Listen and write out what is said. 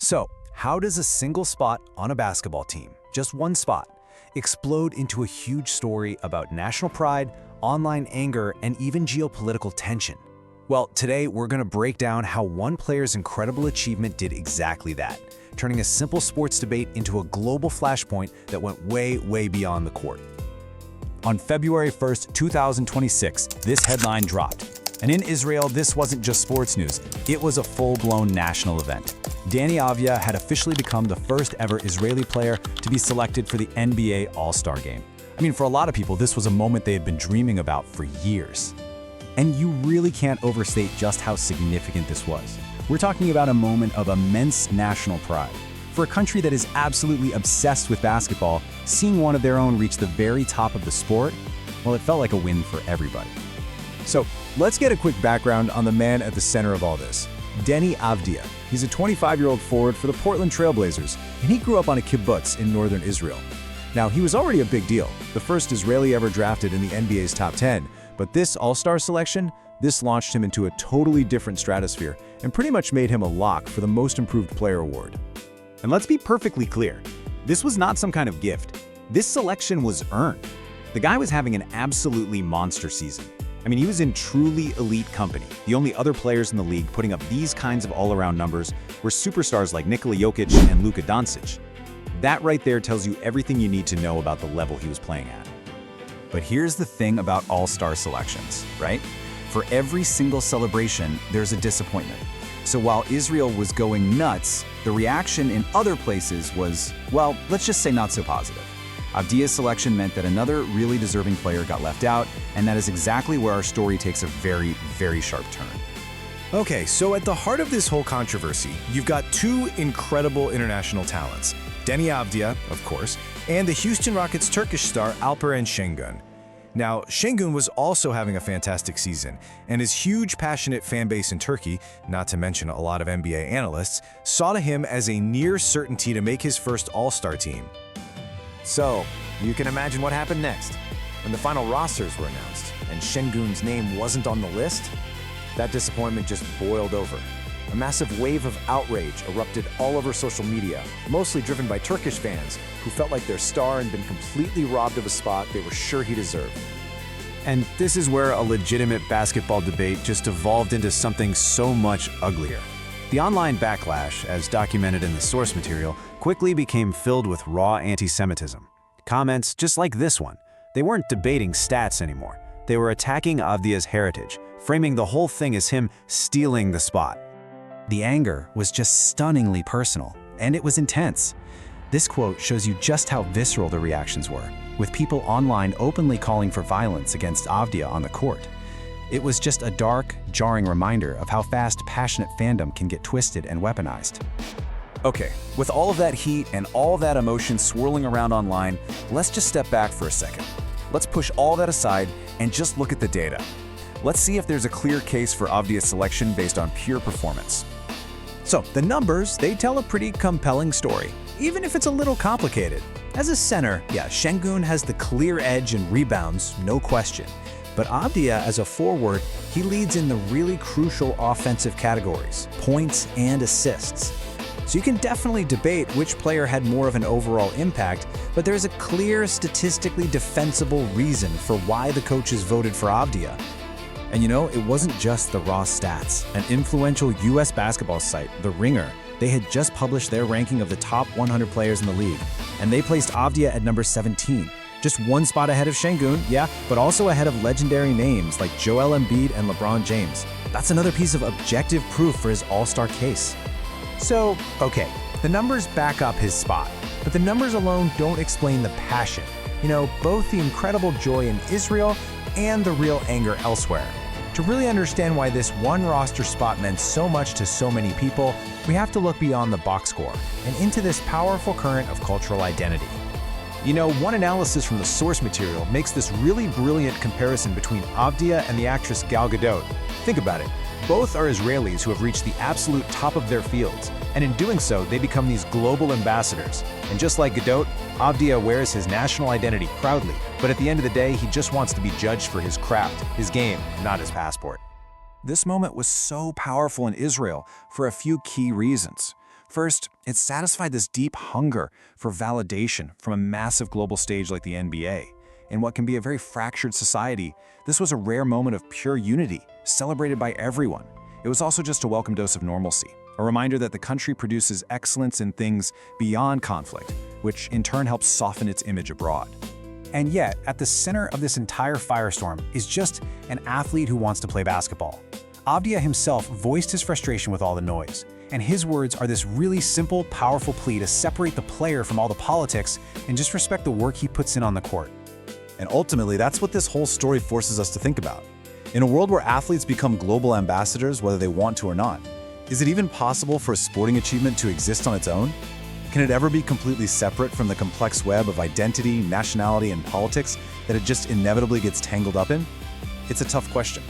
So, how does a single spot on a basketball team, just one spot, explode into a huge story about national pride, online anger, and even geopolitical tension? Well, today we're going to break down how one player's incredible achievement did exactly that, turning a simple sports debate into a global flashpoint that went way, way beyond the court. On February 1st, 2026, this headline dropped. And in Israel, this wasn't just sports news, it was a full-blown national event. Deni Avdija had officially become the first ever Israeli player to be selected for the NBA All-Star Game. I mean, for a lot of people, this was a moment they had been dreaming about for years. And you really can't overstate just how significant this was. We're talking about a moment of immense national pride. For a country that is absolutely obsessed with basketball, seeing one of their own reach the very top of the sport, well, it felt like a win for everybody. So, let's get a quick background on the man at the center of all this, Deni Avdija. He's a 25-year-old forward for the Portland Trail Blazers, and he grew up on a kibbutz in northern Israel. Now, he was already a big deal, the first Israeli ever drafted in the NBA's top 10, but this All-Star selection, this launched him into a totally different stratosphere and pretty much made him a lock for the Most Improved Player award. And let's be perfectly clear, this was not some kind of gift. This selection was earned. The guy was having an absolutely monster season. I mean, he was in truly elite company. The only other players in the league putting up these kinds of all-around numbers were superstars like Nikola Jokic and Luka Doncic. That right there tells you everything you need to know about the level he was playing at. But here's the thing about all-star selections, right? For every single celebration, there's a disappointment. So while Israel was going nuts, the reaction in other places was, well, let's just say not so positive. Avdija's selection meant that another really deserving player got left out, and that is exactly where our story takes a very, very sharp turn. Okay, so at the heart of this whole controversy, you've got two incredible international talents, Deni Avdija, of course, and the Houston Rockets Turkish star Alperen Şengün. Now, Şengün was also having a fantastic season, and his huge, passionate fan base in Turkey, not to mention a lot of NBA analysts, saw to him as a near certainty to make his first All-Star team. So, you can imagine what happened next. When the final rosters were announced and Şengün's name wasn't on the list, that disappointment just boiled over. A massive wave of outrage erupted all over social media, mostly driven by Turkish fans who felt like their star had been completely robbed of a spot they were sure he deserved. And this is where a legitimate basketball debate just evolved into something so much uglier. The online backlash, as documented in the source material, quickly became filled with raw anti-Semitism. Comments just like this one. They weren't debating stats anymore. They were attacking Avdija's heritage, framing the whole thing as him stealing the spot. The anger was just stunningly personal, and it was intense. This quote shows you just how visceral the reactions were, with people online openly calling for violence against Avdija on the court. It was just a dark, jarring reminder of how fast passionate fandom can get twisted and weaponized. Okay, with all of that heat and all that emotion swirling around online, let's just step back for a second. Let's push all that aside and just look at the data. Let's see if there's a clear case for Avdija's selection based on pure performance. So, the numbers, they tell a pretty compelling story, even if it's a little complicated. As a center, yeah, Şengün has the clear edge in rebounds, no question. But Avdija, as a forward, he leads in the really crucial offensive categories, points and assists. So you can definitely debate which player had more of an overall impact, but there's a clear, statistically defensible reason for why the coaches voted for Avdija. And you know, it wasn't just the raw stats. An influential US basketball site, The Ringer, they had just published their ranking of the top 100 players in the league, and they placed Avdija at number 17. Just one spot ahead of Şengün, yeah, but also ahead of legendary names like Joel Embiid and LeBron James. That's another piece of objective proof for his all-star case. So, okay, the numbers back up his spot, but the numbers alone don't explain the passion. You know, both the incredible joy in Israel and the real anger elsewhere. To really understand why this one roster spot meant so much to so many people, we have to look beyond the box score and into this powerful current of cultural identity. You know, one analysis from the source material makes this really brilliant comparison between Avdija and the actress Gal Gadot. Think about it. Both are Israelis who have reached the absolute top of their fields, and in doing so, they become these global ambassadors. And just like Gadot, Avdija wears his national identity proudly, but at the end of the day, he just wants to be judged for his craft, his game, not his passport. This moment was so powerful in Israel for a few key reasons. First, it satisfied this deep hunger for validation from a massive global stage like the NBA. In what can be a very fractured society, this was a rare moment of pure unity, celebrated by everyone. It was also just a welcome dose of normalcy, a reminder that the country produces excellence in things beyond conflict, which in turn helps soften its image abroad. And yet, at the center of this entire firestorm is just an athlete who wants to play basketball. Avdija himself voiced his frustration with all the noise, and his words are this really simple, powerful plea to separate the player from all the politics and just respect the work he puts in on the court. And ultimately, that's what this whole story forces us to think about. In a world where athletes become global ambassadors whether they want to or not, is it even possible for a sporting achievement to exist on its own? Can it ever be completely separate from the complex web of identity, nationality, and politics that it just inevitably gets tangled up in? It's a tough question.